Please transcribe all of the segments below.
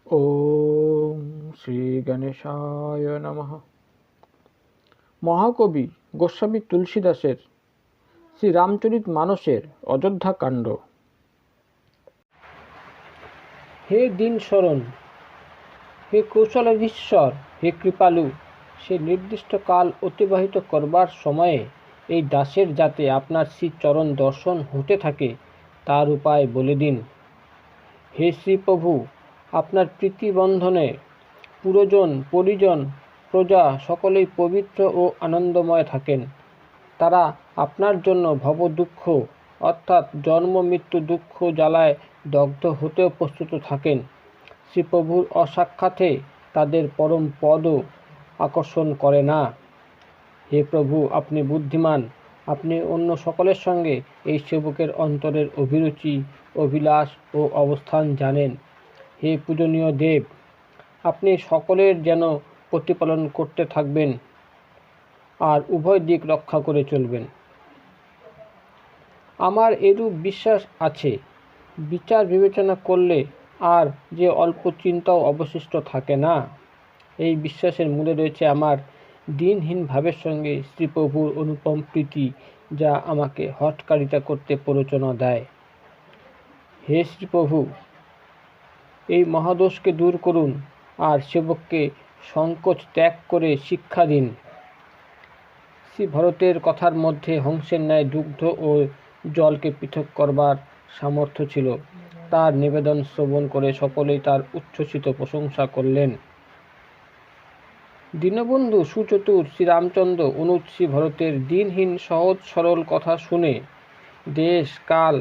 ওম শ্রী গণেশায় নমঃ। মহাকবি গোস্বামী তুলসীদাসের শ্রীরামচরিতমানসের অযোধ্যাকাণ্ড। হে দীন শরণ, হে কৌশলেশ্বর, হে কৃপালু, সে নির্দিষ্ট কাল অতিবাহিত করবার সময়ে এই দাসের যাতে আপনার শ্রীচরণ দর্শন হতে থাকে তার উপায় বলে দিন। হে শ্রীপ্রভু, আপনার প্রীতিবন্ধনে পুরজন, পরিজন, প্রজা সকলেই পবিত্র ও আনন্দময় থাকেন। তারা আপনার জন্য ভবদুঃখ অর্থাৎ জন্ম মৃত্যু দুঃখ জ্বালায় দগ্ধ হতেও প্রস্তুত থাকেন। শ্রীপ্রভুর অসাক্ষাতে তাদের পরম পদও আকর্ষণ করে না। হে প্রভু, আপনি বুদ্ধিমান, আপনি অন্য সকলের সঙ্গে এই সেবকের অন্তরের অভিরুচি, অভিলাষ ও অবস্থান জানেন। হে পূজনীয় দেব, আপনি সকলের যেন প্রতিপালন করতে থাকবেন আর উভয় দিক রক্ষা করে চলবেন। আমার এরূপ বিশ্বাস আছে, বিচার বিবেচনা করলে আর যে অল্প চিন্তাও অবশিষ্ট থাকে না। এই বিশ্বাসের মূলে রয়েছে আমার দিনহীন ভাবের সঙ্গে শ্রীপ্রভুর অনুপম প্রীতি, যা আমাকে হঠকারিতা করতে প্ররোচনা দেয়। হে শ্রীপ্রভু, এই মহাদোষকে দূর করুন আর সেবককে সংকোচ ত্যাগ করে শিক্ষা দিন। শ্রী ভরতের কথার মধ্যে হংসের ন্যায় দুগ্ধ ও জলকে পৃথক করবার সামর্থ্য ছিল। তার নিবেদন শ্রবণ করে সকলেই তার উচ্ছ্বসিত প্রশংসা করলেন। দীনবন্ধু সুচতুর শ্রীরামচন্দ্র অনুজ শ্রী ভরতের দিনহীন সহজ সরল কথা শুনে দেশ, কাল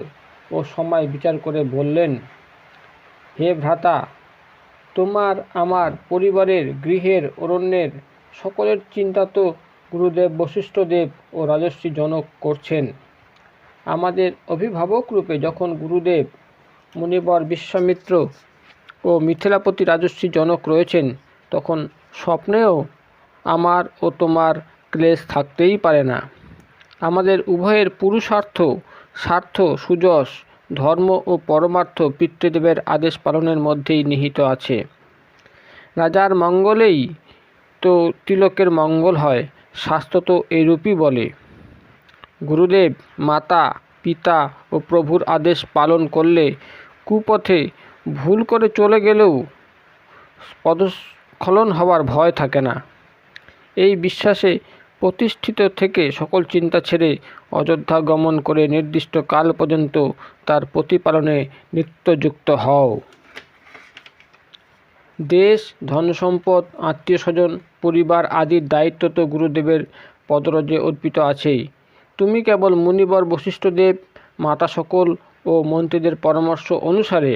ও সময় বিচার করে বললেন, হে ভ্রাতা, তোমার, আমার, পরিবারের, গৃহের, অরণ্যের সকলের চিন্তা তো গুরুদেব বশিষ্ঠদেব ও রাজর্ষি জনক করছেন। আমাদের অভিভাবক রূপে যখন গুরুদেব, মুনিবর বিশ্বামিত্র ও মিথিলাপতি রাজর্ষি জনক রয়েছেন, তখন স্বপ্নেও আমার ও তোমার ক্লেশ থাকতেই পারে না। আমাদের উভয়ের পুরুষার্থ, স্বার্থ, সুযশ, ধর্ম ও পরমার্থ পিতৃদেবের আদেশ পালনের মধ্যেই নিহিত আছে। রাজার মঙ্গলেই তো তিলকের মঙ্গল হয়, শাস্ত্র তো এইরূপই বলে। গুরুদেব, মাতা, পিতা ও প্রভুর আদেশ পালন করলে কুপথে ভুল করে চলে গেলেও পদস্খলন হওয়ার ভয় থাকে না। এই বিশ্বাসে প্রতিষ্ঠিত থেকে সকল চিন্তা ছেড়ে অযোধ্যা গমন করে নির্দিষ্ট কাল পর্যন্ত তার প্রতিপালনে নিত্যযুক্ত হও। দেশ, ধনসম্পদ, আত্মীয় স্বজন, পরিবার আদির দায়িত্ব তো গুরুদেবের পদরজে অর্পিত আছেই। তুমি কেবল মুনিবর বশিষ্ঠদেব, মাতা সকল ও মন্ত্রীদের পরামর্শ অনুসারে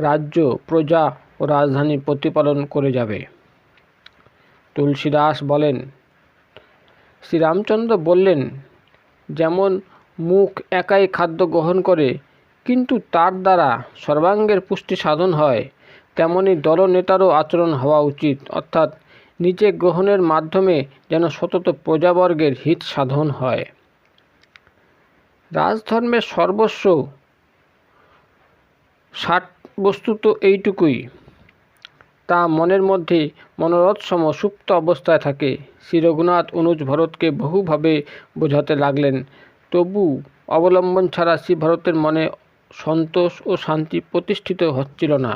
রাজ্য, প্রজা ও রাজধানী প্রতিপালন করে যাবে। তুলসীদাস বলেন, শ্রীরামচন্দ্র বললেন, যেমন মুখ একাই খাদ্য গ্রহণ করে কিন্তু তার দ্বারা সর্বাঙ্গের পুষ্টি সাধন হয়, তেমনি দলনেতারও আচরণ হওয়া উচিত, অর্থাৎ নিজে গ্রহণের মাধ্যমে যেন সতত প্রজাবর্গের হিত সাধন হয়। রাজধর্মের সর্বস্ব ষাট বস্তু তো এইটুকুই, তা মনের মধ্যে মনোরথসম সুপ্ত অবস্থায় থাকে। শ্রী রঘুনাথ অনুজ ভরতকে বহুভাবে বোঝাতে লাগলেন, তবু অবলম্বন ছাড়া শ্রী ভরতের মনে সন্তোষ ও শান্তি প্রতিষ্ঠিত হচ্ছিল না।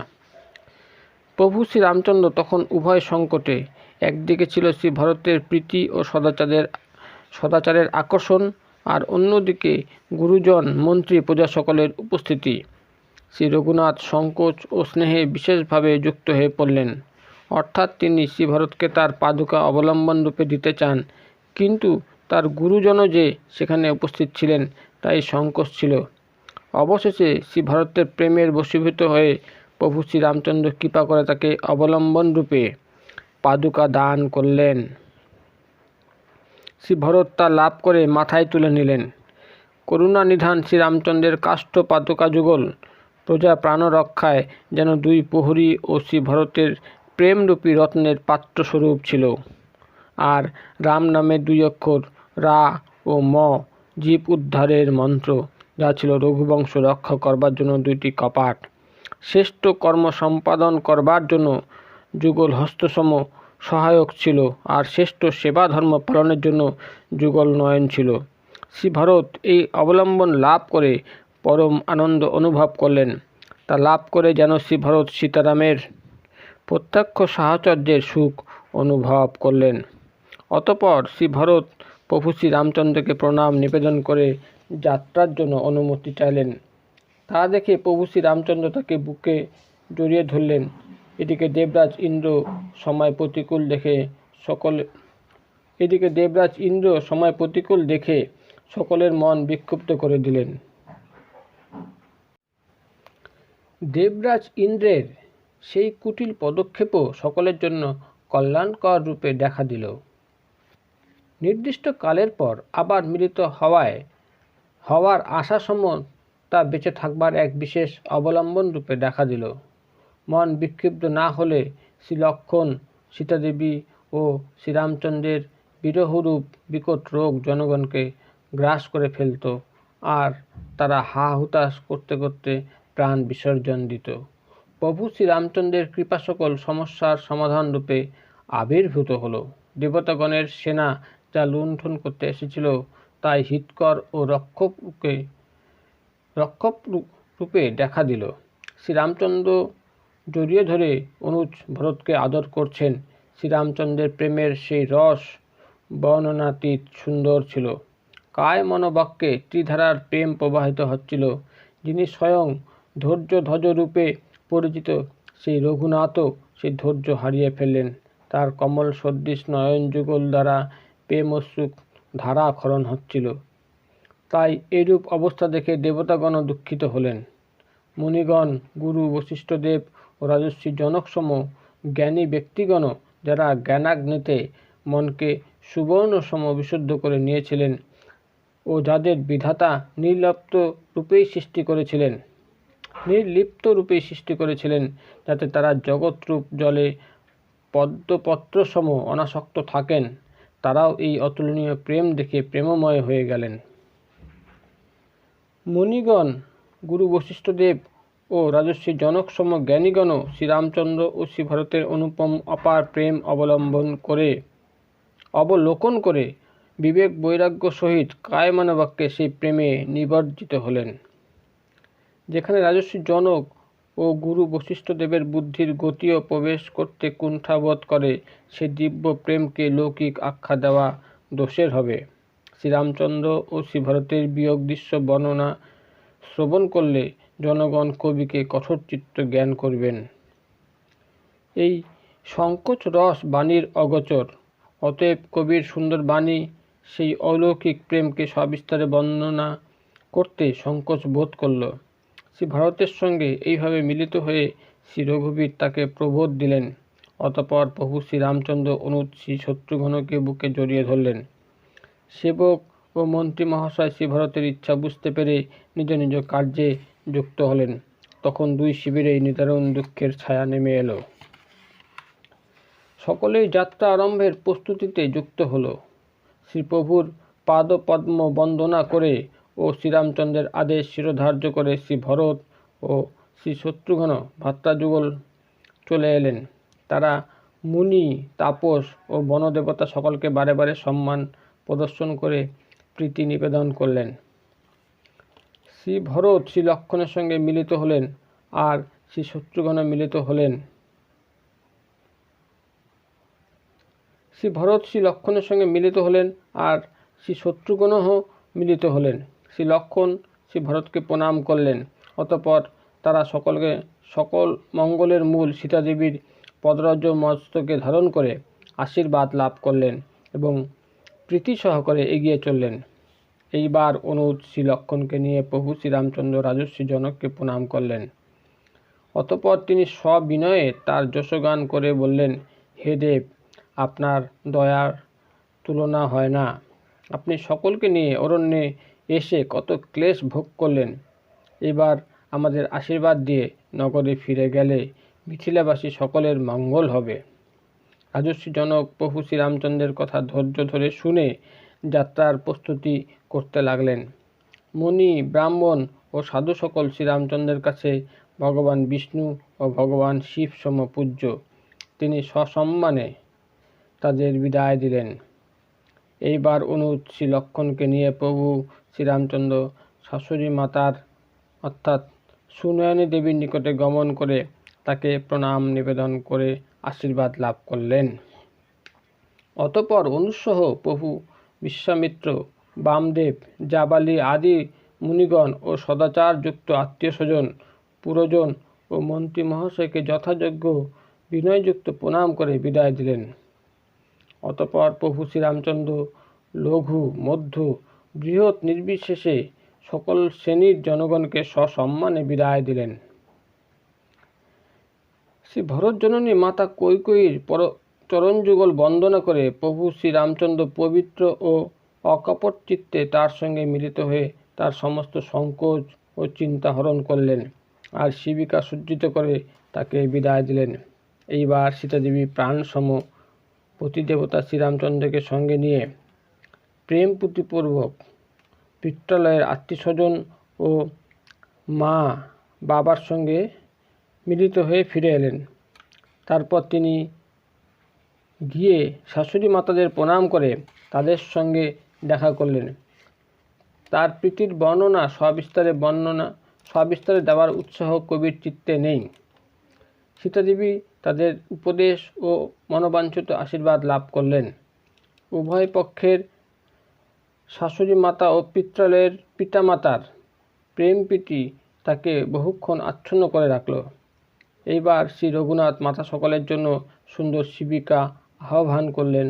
প্রভু শ্রীরামচন্দ্র তখন উভয় সংকটে। একদিকে ছিল শ্রী ভরতের প্রীতি ও সদাচারের আকর্ষণ, আর অন্যদিকে গুরুজন, মন্ত্রী, প্রজা সকলের উপস্থিতি। শ্রী রঘুনাথ সংকোচ ও স্নেহে বিশেষভাবে যুক্ত হয়ে পড়লেন, অর্থাৎ তিনি শ্রী ভরতকে তার পাদুকা অবলম্বন রূপে দিতে চান, কিন্তু তার গুরুজনও যে সেখানে উপস্থিত ছিলেন তাই সংকোচ ছিল। অবশেষে শ্রী ভরতের প্রেমের বশীভূত হয়ে প্রভু শ্রীরামচন্দ্র কৃপা করে তাকে অবলম্বন রূপে পাদুকা দান করলেন। শ্রী ভরত তা লাভ করে মাথায় তুলে নিলেন। করুণানিধান শ্রীরামচন্দ্রের কাষ্ঠ পাদুকা যুগল প্রজা প্রাণরক্ষায় যেন দুই প্রহরী ও শ্রী ভরতের প্রেমরূপী রত্নের পাত্রস্বরূপ ছিল। আর রাম নামের দুই অক্ষর রা ও ম জীব উদ্ধারের মন্ত্র, যা ছিল রঘুবংশ রক্ষা করবার জন্য দুইটি কপাট। শ্রেষ্ঠ কর্ম সম্পাদন করবার জন্য যুগল হস্তসম সহায়ক ছিল, আর শ্রেষ্ঠ সেবা ধর্ম পালনের জন্য যুগল নয়ন ছিল। শ্রী ভরত এই অবলম্বন লাভ করে পরম আনন্দ অনুভব করলেন। তা লাভ করে যেন শ্রী ভরত সীতারামের প্রত্যক্ষ সাহচর্যের সুখ অনুভব করলেন। অতঃপর শ্রী ভরত প্রভু শ্রীরামচন্দ্রকে প্রণাম নিবেদন করে যাত্রার জন্য অনুমতি চাইলেন। তা দেখে প্রভু শ্রীরামচন্দ্র তাকে বুকে জড়িয়ে ধরলেন। এদিকে দেবরাজ ইন্দ্র সময় প্রতিকূল দেখে সকলের মন বিক্ষুব্ধ করে দিলেন। দেবরাজ ইন্দ্রের সেই কুটিল পদক্ষেপও সকলের জন্য কল্যাণকর রূপে দেখা দিল। নির্দিষ্ট কালের পর আবার মিলিত হওয়ার আশাসম তা বেঁচে থাকবার এক বিশেষ অবলম্বন রূপে দেখা দিল। মন বিক্ষিপ্ত না হলে শ্রী লক্ষ্মণ, সীতাদেবী ও শ্রীরামচন্দ্রের বিরহরূপ বিকট রোগ জনগণকে গ্রাস করে ফেলত, আর তারা হা হুতাশ করতে করতে প্রাণ বিসর্জন দিত। প্রভু শ্রীরামচন্দ্রের কৃপা সকল সমস্যার সমাধান রূপে আবির্ভূত হল। দেবতাগণের সেনা যা লুণ্ঠন করতে এসেছিল তাই হিতকর ও রক্ষক রূপে দেখা দিল। শ্রীরামচন্দ্র জড়িয়ে ধরে অনুজ ভরতকে আদর করছেন। শ্রীরামচন্দ্রের প্রেমের সেই রস বর্ণনাতীত সুন্দর ছিল। কায় মনোবাক্যে ত্রিধারার প্রেম প্রবাহিত হচ্ছিল। যিনি স্বয়ং ধৈর্যধ্বজ রূপে পরিচিত সেই রঘুনাথও সেই ধৈর্য হারিয়ে ফেললেন। তার কমল সদৃশ নয়ন যুগল দ্বারা প্রেমশ্রু ধারা ক্ষরণ হচ্ছিল। তাই এইরূপ অবস্থা দেখে দেবতাগণ দুঃখিত হলেন। মুনিগণ, গুরু বশিষ্ঠদেব ও রাজর্ষি জনকসম জ্ঞানী ব্যক্তিগণ, যারা জ্ঞানাগ্নিতে মনকে সুবর্ণ সম বিশুদ্ধ করে নিয়েছিলেন ও যাদের বিধাতা নির্লিপ্ত রূপেই সৃষ্টি করেছিলেন যাতে তারা জগৎরূপ জলে পদ্মপত্রসম অনাসক্ত থাকেন, তারাও এই অতুলনীয় প্রেম দেখে প্রেমময় হয়ে গেলেন। মুনিগণ, গুরু বশিষ্ঠদেব ও রাজর্ষি জনকসম জ্ঞানীগণও শ্রীরামচন্দ্র ও শ্রী ভরতের অনুপম অপার প্রেম অবলোকন করে বিবেক বৈরাগ্য সহিত কায়মানবাক্যে সেই প্রেমে নিবজ্জিত হলেন। যেখানে রাজর্ষি জনক ও গুরু বশিষ্ঠদেবের বুদ্ধির গতিও প্রবেশ করতে কুণ্ঠাবোধ করে, সে দিব্য প্রেমকে লৌকিক আখ্যা দেওয়া দোষের হবে। শ্রীরামচন্দ্র ও শ্রী ভরতের বিয়োগ দৃশ্য বর্ণনা শ্রবণ করলে জনগণ কবিকে কঠোরচিত্ত জ্ঞান করবেন। এই সংকোচ রস বাণীর অগোচর, অতএব কবির সুন্দর বাণী সেই অলৌকিক প্রেমকে সবিস্তারে বর্ণনা করতে সংকোচ বোধ করল। শ্রী ভরতের সঙ্গে এইভাবে মিলিত হয়ে শ্রী রঘুবীর তাকে প্রবোধ দিলেন। অতঃপর প্রভু শ্রীরামচন্দ্র অনুজ শ্রী শত্রুঘ্নকে বুকে জড়িয়ে ধরলেন। সেবক ও মন্ত্রী মহাশয় শ্রী ভরতের ইচ্ছা বুঝতে পেরে নিজ নিজ কার্যে যুক্ত হলেন। তখন দুই শিবিরেই নিদারুণ দুঃখের ছায়া নেমে এলো। সকলেই যাত্রা আরম্ভের প্রস্তুতিতে যুক্ত হল। শ্রীপ্রভুর পাদপদ্ম বন্দনা করে ও শ্রীরামচন্দ্রের আদেশ শিরোধার্য করে শ্রী ভরত ও শ্রী শত্রুঘ্ন ভ্রাতৃযুগল চলে এলেন। তারা মুনি, তাপস ও বনদেবতা সকলকে বারে বারে সম্মান প্রদর্শন করে প্রীতি নিবেদন করলেন। শ্রী ভরত শ্রী লক্ষ্মণের সঙ্গে মিলিত হলেন আর শ্রী শত্রুঘ্ন মিলিত হলেন। শ্রী ভরত শ্রী লক্ষ্মণের সঙ্গে মিলিত হলেন আর শ্রী শত্রুঘ্নও মিলিত হলেন। শ্রী লক্ষ্মণ শ্রী ভরতকে প্রণাম করলেন। অতঃপর তারা সকল মঙ্গলের মূল সীতাদেবীর পদরাজ্য মস্তকে ধারণ করে আশীর্বাদ লাভ করলেন এবং প্রীতি সহকারে এগিয়ে চললেন। এইবার অনুজ শ্রী লক্ষ্মণকে নিয়ে প্রভু শ্রীরামচন্দ্র রাজর্ষি জনককে প্রণাম করলেন। অতঃপর তিনি সবিনয়ে তার যশগান করে বললেন, হে দেব, আপনার দয়ার তুলনা হয় না। আপনি সকলকে নিয়ে অরণ্যে এসে কত ক্লেশ ভোগ করলেন। এবার আমাদের আশীর্বাদ দিয়ে নগরে ফিরে গেলে মিথিলাবাসী সকলের মঙ্গল হবে। রাজর্ষি জনক প্রভু শ্রীরামচন্দ্রের কথা ধৈর্য ধরে শুনে যাত্রার প্রস্তুতি করতে লাগলেন। মুনি, ব্রাহ্মণ ও সাধু সকল শ্রীরামচন্দ্রের কাছে ভগবান বিষ্ণু ও ভগবান শিব সমপূজ্য। তিনি সসম্মানে তাদের বিদায় দিলেন। এইবার অনুজ শ্রী লক্ষ্মণকে নিয়ে প্রভু শ্রীরামচন্দ্র শাশুড়ি মাতার অর্থাৎ সুনয়নী দেবীর নিকটে গমন করে তাকে প্রণাম নিবেদন করে আশীর্বাদ লাভ করলেন। অতঃপর অনুসহ প্রভু বিশ্বামিত্র, বামদেব, জাবালি আদি মুনিগণ ও সদাচারযুক্ত আত্মীয় স্বজন, পুরজন ও মন্ত্রী মহাশয়কে যথাযোগ্য বিনয়যুক্ত প্রণাম করে বিদায় দিলেন। অতঃপর প্রভু শ্রীরামচন্দ্র লঘু, মধ্য, বৃহৎ নির্বিশেষে সকল শ্রেণীর জনগণকে সসম্মানে বিদায় দিলেন। শ্রী ভরতজননী মাতা কৈকেয়ীর চরণযুগল বন্দনা করে প্রভু শ্রীরামচন্দ্র পবিত্র ও অকপট চিত্তে তার সঙ্গে মিলিত হয়ে তার সমস্ত সংকোচ ও চিন্তা হরণ করলেন আর শিবিকা সজ্জিত করে তাকে বিদায় দিলেন। এইবার সীতাদেবী প্রাণসম পতিদেবতা শ্রীরামচন্দ্রকে সঙ্গে নিয়ে প্রেম প্রীতিপূর্বক পিত্রালয়ের আত্মীয়স্বজন ও মা বাবার সঙ্গে মিলিত হয়ে ফিরে এলেন। তারপর তিনি গিয়ে শাশুড়ি মাতাদের প্রণাম করে তাদের সঙ্গে দেখা করলেন। তার প্রীতির সবিস্তারে দেওয়ার উৎসাহ কবির চিত্তে নেই। সীতাদেবী তাদের উপদেশ ও মনোবাঞ্ছিত আশীর্বাদ লাভ করলেন। উভয় পক্ষের শাশুড়ি মাতা ও পিত্রালয়ের পিতামাতার প্রেম প্রীতি তাকে বহুক্ষণ আচ্ছন্ন করে রাখল। এইবার শ্রী রঘুনাথ মাতা সকলের জন্য সুন্দর শিবিকা আহ্বান করলেন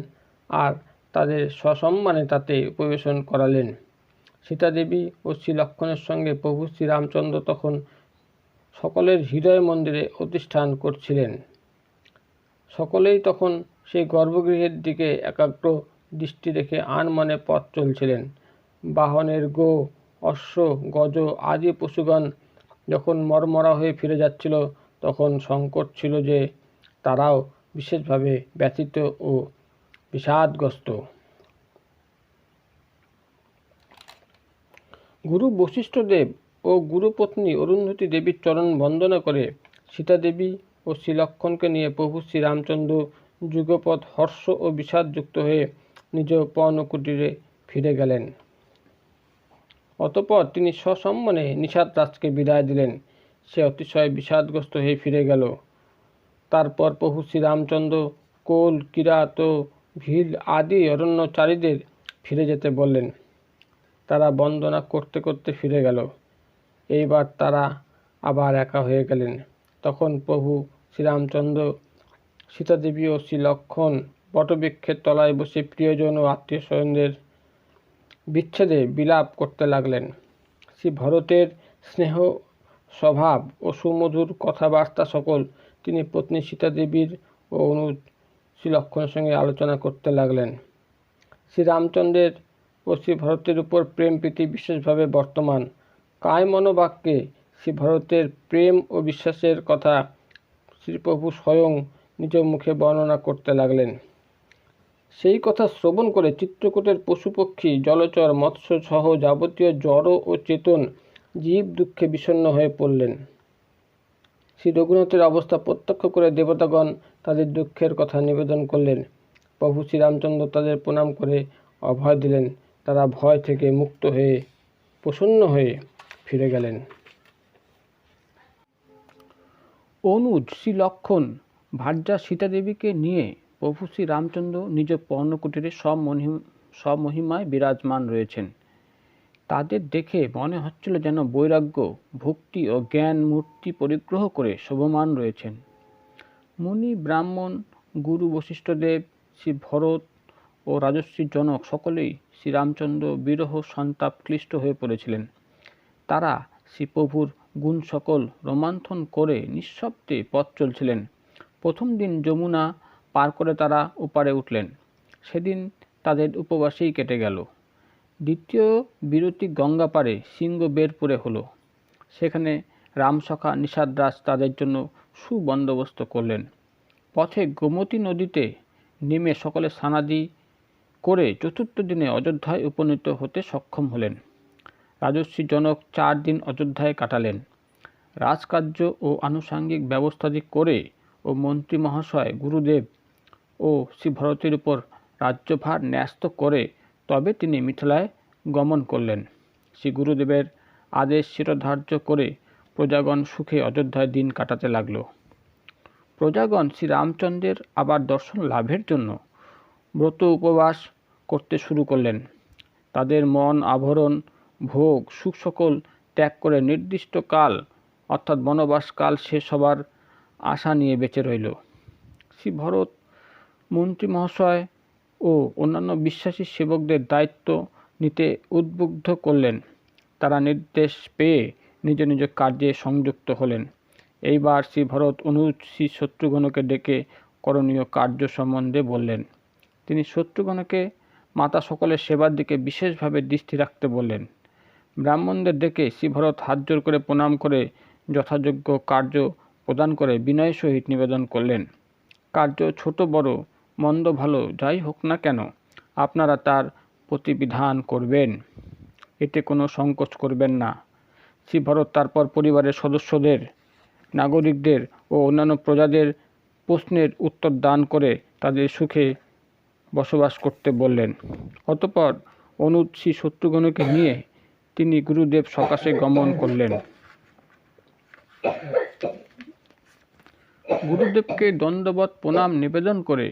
আর তাদের সসম্মানে তাতে উপবেশন করালেন। সীতাদেবী ও শ্রী লক্ষ্মণের সঙ্গে প্রভু শ্রীরামচন্দ্র তখন সকলের হৃদয় মন্দিরে অধিষ্ঠান করছিলেন। সকলেই তখন সেই গর্ভগৃহের দিকে একাগ্র দৃষ্টি রেখে আনমনে পথ চলছিলেন। বাহনের গো, অশ্ব, গজ আদি পশুগণ যখন মরমরা হয়ে ফিরে যাচ্ছিল তখন সংকট ছিল যে তারাও বিশেষভাবে ব্যথিত ও বিষাদগ্রস্ত। গুরু বশিষ্ঠদেব ও গুরুপত্নী অরুন্ধতী দেবীর চরণ বন্দনা করে সীতাদেবী ও শ্রীলক্ষ্মণকে নিয়ে প্রভু শ্রীরামচন্দ্র যুগপৎ হর্ষ ও বিষাদযুক্ত হয়ে নিজ পর্ণকুটিরে ফিরে গেলেন। অতঃপর তিনি সসম্মানে নিষাদরাজকে বিদায় দিলেন। সে অতিশয় বিষাদগ্রস্ত হয়ে ফিরে গেল। তারপর প্রভু শ্রীরামচন্দ্র কোল, কিরাত ও ভিল আদি অরণ্যচারীদের ফিরে যেতে বললেন। তারা বন্দনা করতে করতে ফিরে গেল। এইবার তারা আবার একা হয়ে গেলেন। তখন প্রভু শ্রীরামচন্দ্র, সীতাদেবী ও শ্রীলক্ষ্মণ বটবৃক্ষের তলায় বসে প্রিয়জন ও আত্মীয় স্বজনদের বিচ্ছেদে বিলাপ করতে লাগলেন। শ্রী ভরতের স্নেহ স্বভাব ও সুমধুর কথাবার্তা সকল তিনি পত্নী সীতাদেবীর ও অনুজ শ্রীলক্ষ্মণের সঙ্গে আলোচনা করতে লাগলেন। শ্রীরামচন্দ্রের ও শ্রী ভরতের উপর প্রেম প্রীতি বিশেষভাবে বর্তমান। কায় মনোবাক্যে শ্রী ভরতের প্রেম ও বিশ্বাসের কথা শ্রীপ্রভু স্বয়ং নিজ মুখে বর্ণনা করতে লাগলেন। সেই কথা শ্রবণ করে চিত্রকূটের পশুপক্ষী, জলচর, মৎস্য সহ যাবতীয় জড় ও চেতন জীব দুঃখে বিষণ্ণ হয়ে পড়লেন। শ্রী রঘুনাথের অবস্থা প্রত্যক্ষ করে দেবতাগণ তাদের দুঃখের কথা নিবেদন করলেন। প্রভু শ্রীরামচন্দ্র তাদের প্রণাম করে অভয় দিলেন। তারা ভয় থেকে মুক্ত হয়ে প্রসন্ন হয়ে ফিরে গেলেন। অনুজ শ্রী লক্ষ্মণ ভার্যা সীতাদেবীকে নিয়ে প্রভু শ্রী রামচন্দ্র নিজ পর্ণকুটিরে স্বমহিমায় বিরাজমান রয়েছেন। তাদের দেখে মনে হচ্ছিল যেন বৈরাগ্য, ভক্তি ও জ্ঞান মূর্তি পরিগ্রহ করে শোভমান রয়েছেন। মুনি, ব্রাহ্মণ, গুরু বশিষ্ঠদেব, শ্রী ভরত ও রাজর্ষি জনক সকলেই শ্রীরামচন্দ্র বিরহ সন্তাপ ক্লিষ্ট হয়ে পড়েছিলেন। তারা শ্রীপ্রভুর গুণ সকল রোমন্থন করে নিঃশব্দে পথ চলছিলেন। প্রথম দিন যমুনা পার করে তারা ওপারে উঠলেন। সেদিন তাদের উপবাসেই কেটে গেল। দ্বিতীয় বিরতি গঙ্গা পারে সিংহবেরপুরে হলো। সেখানে রামসখা নিষাদরাজ তাদের জন্য সুবন্দোবস্ত করলেন। পথে গোমতী নদীতে নেমে সকলে স্নানাদি করে চতুর্থ দিনে অযোধ্যায় উপনীত হতে সক্ষম হলেন। রাজর্ষি জনক 4 দিন অযোধ্যায় কাটালেন। রাজকার্য ও আনুষাঙ্গিক ব্যবস্থাদি করে ও মন্ত্রী মহাশয় গুরুদেব ও শ্রী ভরতের উপর রাজ্যভার ন্যস্ত করে তবে তিনি মিথিলায় গমন করলেন। শ্রী গুরুদেবের আদেশ শিরোধার্য করে প্রজাগণ সুখে অযোধ্যায় দিন কাটাতে লাগল। প্রজাগণ শ্রীরামচন্দ্রের আবার দর্শন লাভের জন্য ব্রত উপবাস করতে শুরু করলেন। তাদের মন আভরণ ভোগ সুখ সকল ত্যাগ করে নির্দিষ্ট কাল অর্থাৎ বনবাসকাল শেষ হবার আশা নিয়ে বেঁচে রইল। শ্রী ভরত মন্ত্রী মহাশয় ও অন্যান্য বিশ্বাসী সেবকদের দায়িত্ব নিতে উদ্বুদ্ধ করলেন। তারা নির্দেশ পেয়ে নিজ নিজ কার্যে সংযুক্ত হলেন। এইবার শ্রী ভরত অনুজ শ্রী শত্রুঘ্নকে ডেকে করণীয় কার্য সম্বন্ধে বললেন। তিনি শত্রুঘ্নকে মাতা সকলের সেবার দিকে বিশেষভাবে দৃষ্টি রাখতে বললেন। ব্রাহ্মণদের ডেকে শ্রী ভরত হাত জোর করে প্রণাম করে যথাযোগ্য কার্য প্রদান করে বিনয়ের সহিত নিবেদন করলেন, কার্য ছোট বড় মন্দ ভালো যাই হোক না কেন আপনারা তার প্রতিবিধান করবেন, এতে কোনো সংকোচ করবেন না। শ্রী ভরত তারপর পরিবারের সদস্যদের, নাগরিকদের ও অন্যান্য প্রজাদের প্রশ্নের উত্তর দান করে তাদের সুখে বসবাস করতে বললেন। অতঃপর অনুজ শ্রী শত্রুঘ্নকে নিয়ে তিনি গুরুদেব সকাশে গমন করলেন। গুরুদেবকে দণ্ডবৎ প্রণাম নিবেদন করে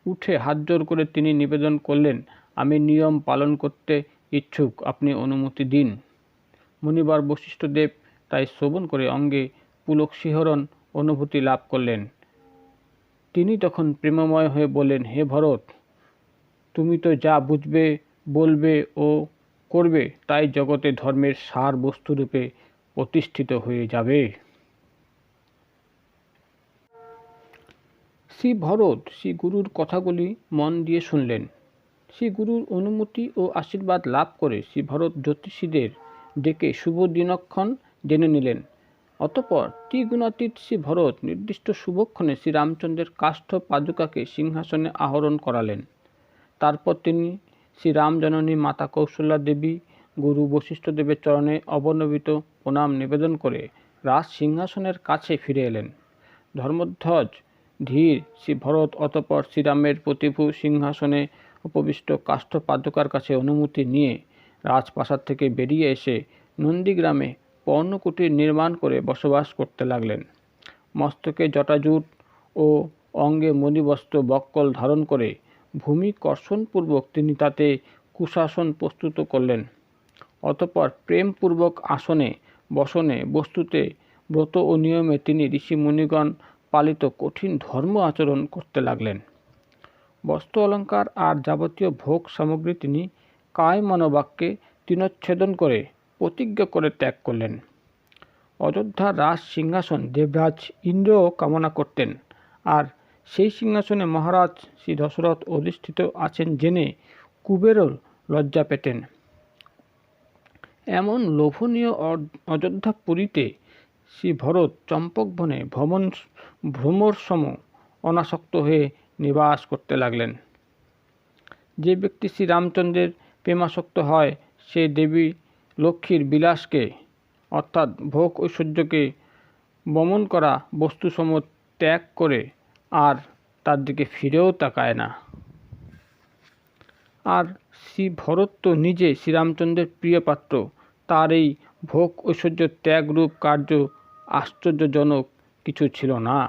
উঠে হাত জোর করে তিনি নিবেদন করলেন, আমি নিয়ম পালন করতে ইচ্ছুক, আপনি অনুমতি দিন। মুনিবর বশিষ্ঠদেব তাই শ্রবণ করে অঙ্গে পুলক শিহরণ অনুভূতি লাভ করলেন। তিনি তখন প্রেমময় হয়ে বললেন, হে ভরত, তুমি তো যা বুঝবে বলবে ও করবে তাই জগতে ধর্মের সার বস্তুরূপে প্রতিষ্ঠিত হয়ে যাবে। শ্রী ভরত শ্রী গুরুর কথাগুলি মন দিয়ে শুনলেন। শ্রী গুরুর অনুমতি ও আশীর্বাদ লাভ করে শ্রী ভরত জ্যোতিষীদের ডেকে শুভ দিনক্ষণ জেনে নিলেন। অতঃপর ত্রিগুণাতীত শ্রী ভরত নির্দিষ্ট শুভক্ষণে শ্রীরামচন্দ্রের কাষ্ঠ পাদুকাকে সিংহাসনে আরোহণ করালেন। তারপর তিনি শ্রীরামজননী মাতা কৌশল্যা দেবী গুরু বশিষ্ঠদেবের চরণে অবনমিত প্রণাম নিবেদন করে রাজ সিংহাসনের কাছে ফিরে এলেন। ধর্মধ্বজ ধীর শ্রী ভরত অতঃপর শ্রীরামের প্রতিভূ সিংহাসনে উপবিষ্ট কাষ্ঠ পাদুকার কাছে অনুমতি নিয়ে রাজপ্রাসাদ থেকে বেরিয়ে এসে নন্দীগ্রামে পর্ণকুটির নির্মাণ করে বসবাস করতে লাগলেন। মস্তকে জটাজুট ও অঙ্গে মণিবস্ত্র বক্কল ধারণ করে ভূমি কর্ষণপূর্বক তিনি তাতে কুশাসন প্রস্তুত করলেন। অতঃপর প্রেমপূর্বক আসনে বসনে বস্তুতে ব্রত ও নিয়মে তিনি ঋষি মুনিগণ পালিত কঠিন ধর্ম আচরণ করতে লাগলেন। বস্ত্র অলঙ্কার আর যাবতীয় ভোগ সামগ্রী তিনি কায় মনোবাক্যে তিনোচ্ছেদন করে প্রতিজ্ঞা করে ত্যাগ করলেন। অযোধ্যার রাজ সিংহাসন দেবরাজ ইন্দ্রও কামনা করতেন, আর সেই সিংহাসনে মহারাজ শ্রী দশরথ অধিষ্ঠিত আছেন জেনে কুবেরও লজ্জা পেতেন। এমন লোভনীয় অযোধ্যাপুরীতে শ্রী ভরত চম্পকবনে ভ্রমর সম অনাসক্ত হয়ে নিবাস করতে লাগলেন। যে ব্যক্তি শ্রীরামচন্দ্রের প্রেমাসক্ত হয় সে দেবী লক্ষ্মীর বিলাসকে অর্থাৎ ভোগ ঐশ্বর্যকে বমন করা বস্তুসমূহ ত্যাগ করে আর তার দিকে ফিরেও তাকায় না। আর শ্রী ভরত তো নিজে শ্রীরামচন্দ্রের প্রিয় পাত্র, তার এই ভোগ ঐশ্বর্য ত্যাগরূপ কার্য আশ্চর্যজনক কিছু ছিল না।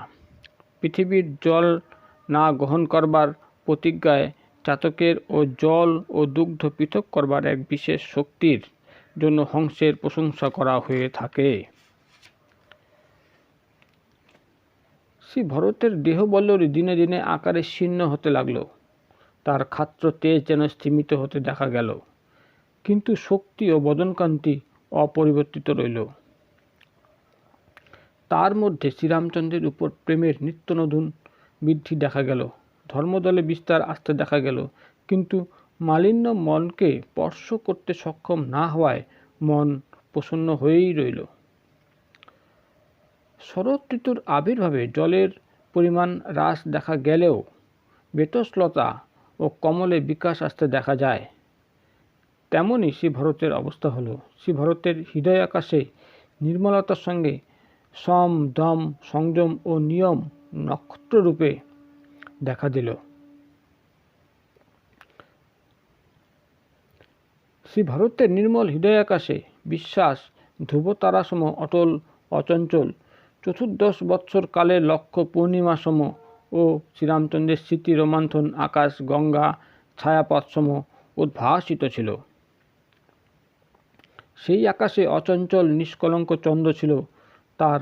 পৃথিবীর জল না গ্রহণ করবার প্রতিজ্ঞায় চাতকের ও জল ও দুগ্ধ পৃথক করবার এক বিশেষ শক্তির জন্য হংসের প্রশংসা করা হয়ে থাকে। শ্রী ভরতের দেহবল্লরী দিনে দিনে আকারে শীর্ণ হতে লাগল। তার ক্ষাত্র তেজ যেন স্তিমিত হতে দেখা গেল, কিন্তু শক্তি ও বদনকান্তি অপরিবর্তিত রইল। তার মধ্যে শ্রীরামচন্দ্রের উপর প্রেমের নিত্য নতুন বৃদ্ধি দেখা গেল। ধর্মদলে বিস্তার আসতে দেখা গেল, কিন্তু মালিন্য মনকে স্পর্শ করতে সক্ষম না হওয়ায় মন প্রসন্ন হয়েই রইল। শরৎ ঋতুর আবির্ভাবে জলের পরিমাণ হ্রাস দেখা গেলেও বেতসলতা ও কমলে বিকাশ আসতে দেখা যায়। তেমনই শ্রী ভরতের অবস্থা হলো। শ্রী ভরতের হৃদয় আকাশে নির্মলতার সঙ্গে সম দম সংযম ও নিয়ম নক্ষত্ররূপে দেখা দিল। শ্রী ভরতের নির্মল হৃদয়াকাশে বিশ্বাস ধ্রুবতারাসম অটল অচঞ্চল, 14 বৎসর কালের লক্ষ্য পূর্ণিমাসম ও শ্রীরামচন্দ্রের স্মৃতি রোমান্থন আকাশ গঙ্গা ছায়াপথসম উদ্ভাসিত ছিল। সেই আকাশে অচঞ্চল নিষ্কলঙ্ক চন্দ্র ছিল তার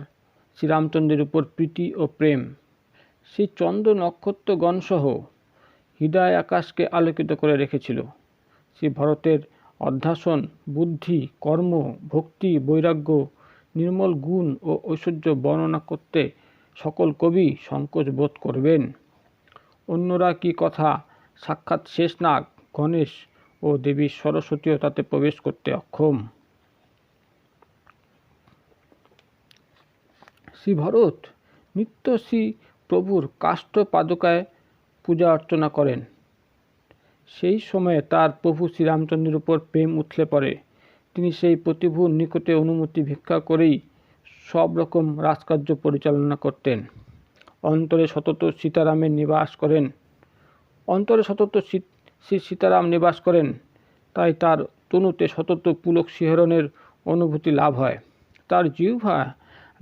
শ্রীরামচন্দ্রের উপর প্রীতি ও প্রেম। সেই চন্দ্র নক্ষত্রগণসহ হৃদয় আকাশকে আলোকিত করে রেখেছিল। শ্রী ভরতের অধ্যাসন বুদ্ধি কর্ম ভক্তি বৈরাগ্য নির্মল গুণ ও ঐশ্বর্য বর্ণনা করতে সকল কবি সংকোচ বোধ করবেন। অন্যরা কি কথা, সাক্ষাৎ শেষনাগ গণেশ ও দেবী সরস্বতীও তাতে প্রবেশ করতে অক্ষম। শ্রী ভরত নিত্য শ্রী প্রভুর কাষ্ঠ পাদুকায় পূজা অর্চনা করেন। সেই সময়ে তার প্রভু শ্রীরামচন্দ্রের উপর প্রেম উথলে পড়ে। তিনি সেই প্রতিভুর নিকটে অনুমতি ভিক্ষা করেই সব রকম রাজকার্য পরিচালনা করতেন। অন্তরে সতত সীতারামের নিবাস করেন। অন্তরে সতত শ্রী সীতারাম নিবাস করেন, তাই তার তনুতে সতত পুলক শিহরণের অনুভূতি লাভ হয়। তার জিহ্বা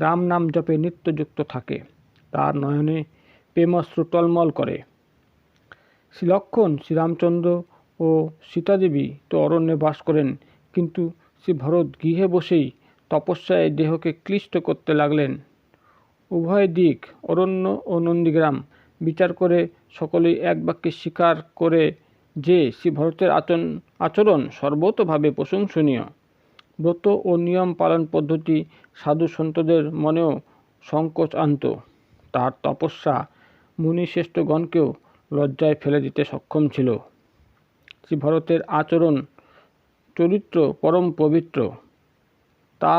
রাম নাম জপে নিত্যযুক্ত থাকে। তার নয়নে প্রেমশ্রু টলমল করে। শ্রী লক্ষ্মণ শ্রীরামচন্দ্র ও সীতাদেবী তো অরণ্যে বাস করেন, কিন্তু শ্রী ভরত গৃহে বসেই তপস্যায় দেহকে ক্লিষ্ট করতে লাগলেন। উভয় দিক অরণ্য ও নন্দীগ্রাম বিচার করে সকলেই এক বাক্যে স্বীকার করে যে শ্রী ভরতের আচরণ সর্বতোভাবে প্রশংসনীয়। ব্রত ও নিয়ম পালন পদ্ধতি সাধু সন্তদের মনেও সংকোচ আনত। তার তপস্যা মুনিশ্রেষ্ঠগণকেও লজ্জায় ফেলে দিতে সক্ষম ছিল। শ্রী ভরতের আচরণ চরিত্র পরম পবিত্র। তা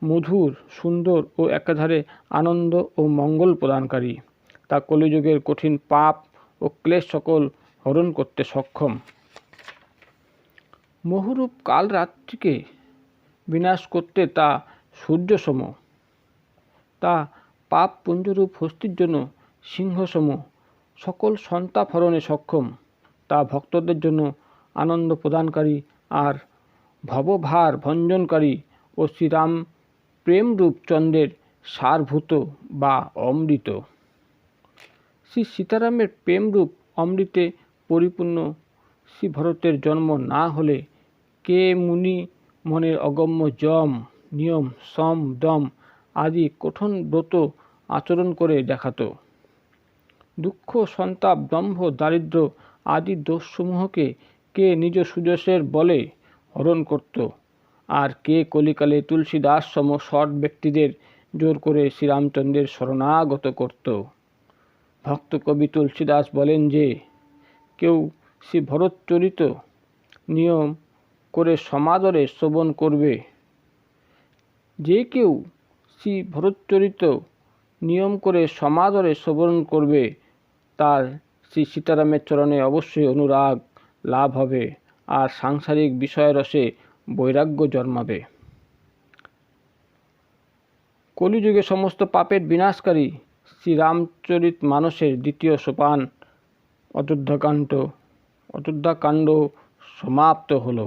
মধুর সুন্দর ও একাধারে আনন্দ ও মঙ্গল প্রদানকারী। তা কলিযুগের কঠিন পাপ ও ক্লেশ সকল হরণ করতে সক্ষম। মোহরূপ কালরাত্রিকে বিনাশ করতে তা সূর্যসম। তা পাপ পুঞ্জরূপ হস্তির জন্য সিংহসম। সকল সন্তাপ হরণে সক্ষম। তা ভক্তদের জন্য আনন্দ প্রদানকারী আর ভবভার ভঞ্জনকারী ও শ্রীরাম প্রেমরূপ চন্দ্রের সারভূত বা অমৃত। শ্রী সীতারামের প্রেমরূপ অমৃতে পরিপূর্ণ শ্রী ভরতের জন্ম না হলে কে মুনি মনের অগম্য যম নিয়ম সম দম আদি কঠোর ব্রত আচরণ করে দেখাত। দুঃখ সন্তাপ দম্ভ দারিদ্র আদি দোষসমূহকে কে নিজ সুযশের বলে হরণ করত, আর কে কলিকালে তুলসীদাস সম সৎ ব্যক্তিদের জোর করে শ্রীরামচন্দ্রের শরণাগত করত। ভক্ত কবি তুলসীদাস বলেন যে, কেউ শ্রী ভরতচরিত নিয়ম করে সমাদরে শ্রবণ করবে, যে কেউ শ্রী ভরতচরিত নিয়ম করে সমাদরে শ্রবণ করবে, তার শ্রী সীতারামের চরণে অবশ্যই অনুরাগ লাভ হবে আর সাংসারিক বিষয়রসে বৈরাগ্য জন্মাবে। কলিযুগে সমস্ত পাপের বিনাশকারী শ্রীরামচরিত মানসের দ্বিতীয় সোপান অযোধ্যাকাণ্ড সমাপ্ত হলো।